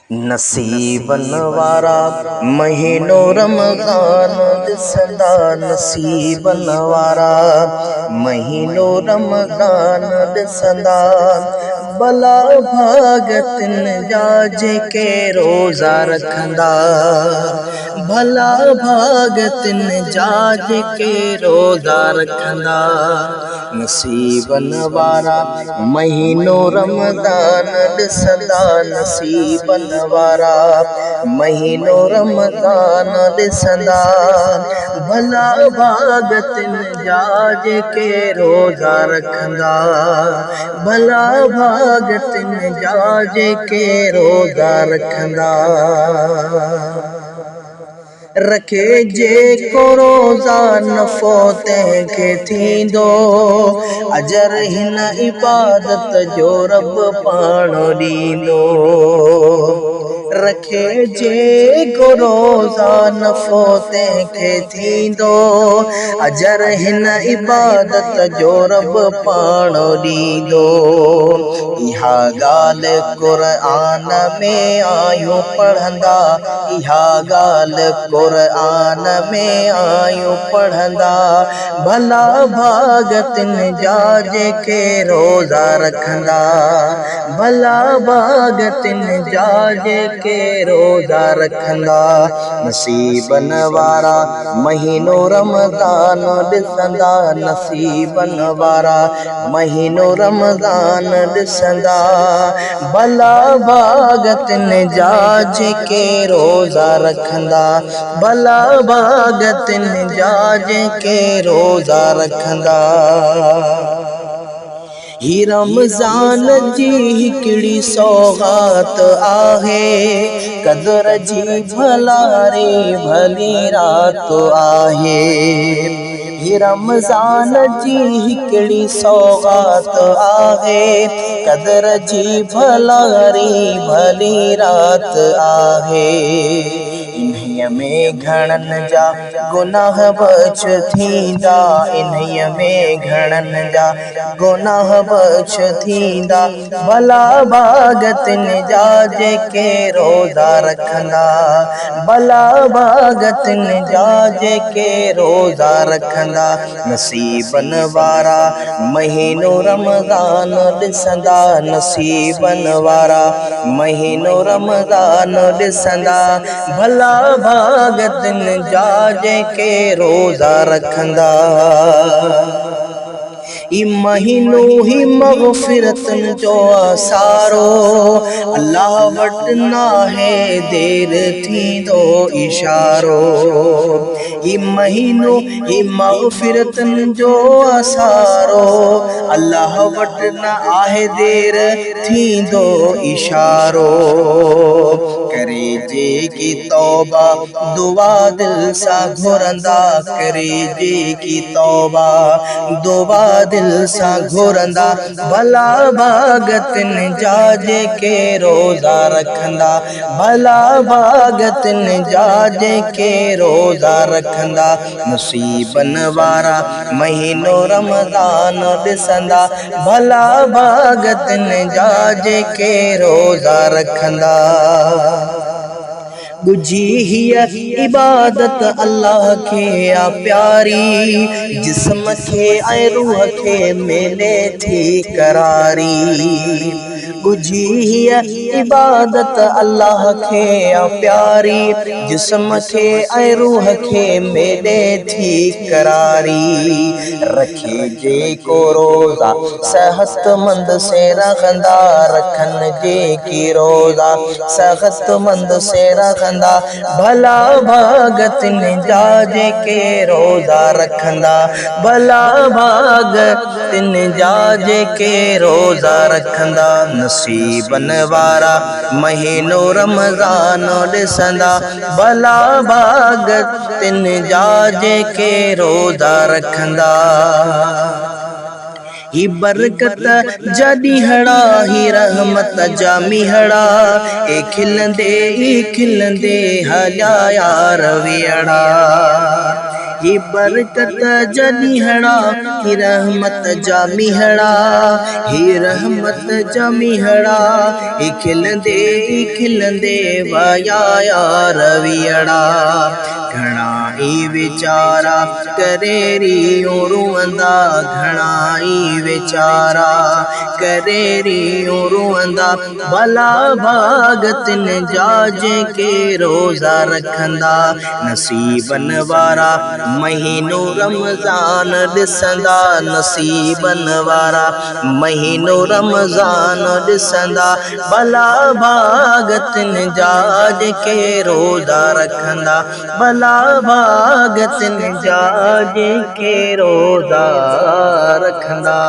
नसीबन वारा महीनो रमज़ान ॾिसंदा, नसीबन वारा महीनो रमज़ान ॾिसंदा। भला भागतिन जा जेके रोज़ा रखंदा, भला भागतिन जा जेके रोज़ा रखंदा। नसीबन वारा महीनो रमज़ान ॾिसंदा, नसीबन वारा महीनो रमज़ान ॾिसंदा। भला भागतिन जा जेके रोज़ा रखंदा, भला भागतिन जा जेके रोज़ा रखंदा। रखे जेको रोज़ा नफ़ो तंहिंखे थींदो, अजर हिन इबादत जो रब पाण ॾींदो। रखे जेको रोज़ा नफ़ो तंहिंखे थींदो, अजर हिन इबादत जो रब पाण ॾींदो। इहा ॻाल्हि क़ुरान में आयूं पढ़ंदा, इहा ॻाल्हि क़ुरान में आयूं पढ़ंदा। भला भागतिन जा जेके रोज़ा रखंदा, भला भागतिन जा जेके रोज़ा रखंदा। नसीबन वारा महीनो रमज़ान ॾिसंदा, नसीबन वारा महीनो रमज़ान ॾिसंदा। भला भागतिन जा जेके रोज़ा रखंदा, भला भागतिन जा जेके रोज़ा रखंदा। ही रमज़ान जी हिकिड़ी सौगात आहे, क़दर जी भला रे भली रात आहे। ही रमज़ान जी हिकिड़ी सौगात आहे, क़दर जी भला रे भली रात आहे। इन्हीअ में घणनि जा गुनाह बच थींदा, इन्हीअ में घणनि जा गुनाह बच थींदा। भला भागतिन जा जेके रोज़ा रखंदा, भला भागतिन जा जेके रोज़ा रखंदा। नसीबन वारा महीनो रमज़ान ॾिसंदा, नसीबन वारा महीनो रमज़ान ॾिसंदा। भला भागतिन जा जेके रोज़ा रखंदा। ई महीनो ही मग़फ़िरतन जो आसारो, अल्लाह वटि नाहे देर थींदो इशारो। ई महीनो ही मग़फ़िरतन जो आसारो, अल्लाह वटि न आहे देर थींदो इशारो। करे जेकी तौबा दुआ दिल सां घुरंदा, करे जेकी तौबा दुआ दिल सां घुरंदा। भला भागतिन जा जेके रोज़ा रखंदा, भला भागतिन जा जेके रोज़ा रखंदा। नसीबन वारा महीनो रमज़ान ॾिसंदा, भला भागतिन जा जेके रोज़ा रखंदा। ॻुझी हीअ इबादत अल्लाह खे आ प्यारी, जिस्म खे ऐं रूह खे मिले थी करारी। ॻुझी हीअ इबादत अल्लाह खे आ प्यारी, जिस्म खे ऐं रूह खे मिले थी करारी। रखे जेको रोज़ा सेहतमंद से रखंदा, रखन जेकी रोज़ा सेहतमंद से रखंदा। भला भागतिन जा जेके रोज़ा रखंदा, भला भागतिन जा जेके रोज़ा रखंदा। नसीबन वारा महीनो रमज़ान ॾिसंदा, भला भागतिन जा जेके रोज़ा रखंदा। ही बरकत जा ॾींहड़ा, ही रहमत जा मीहड़ा, ए खिलंदे हलिया यार वेड़ा। ही बरकत जनिहड़ा ही रहमत जामिहड़ा ही रहमत जामिहड़ा ही खिलंदे वाया रवियड़ा घना ही विचारा करे रियो रुअंदा घना ही विचारा करे रियो रुअंदा भला भागतिन जाज के रोज़ा रखंदा नसीबन वारा महीनो रमज़ान ॾिसंदा नसीबन वारा महीनो रमज़ान ॾिसंदा भला भागतिन जाज के रोज़ा रखंदा भला भागतिन जाज के रोज़ा रखंदा।